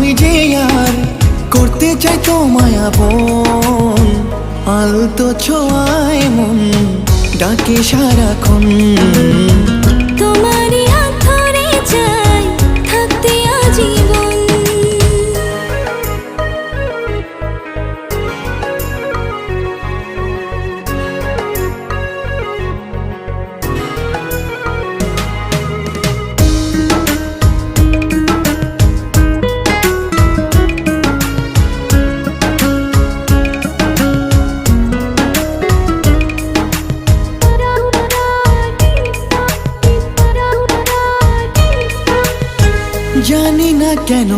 আমি যে আর করতে চাই তোমায় আপন, আলতো ছোঁয়ায় মন ডাকে সারাক্ষণ। তোমারই হাত ধরে চাই থাকতে আজীবন। জানি না কেন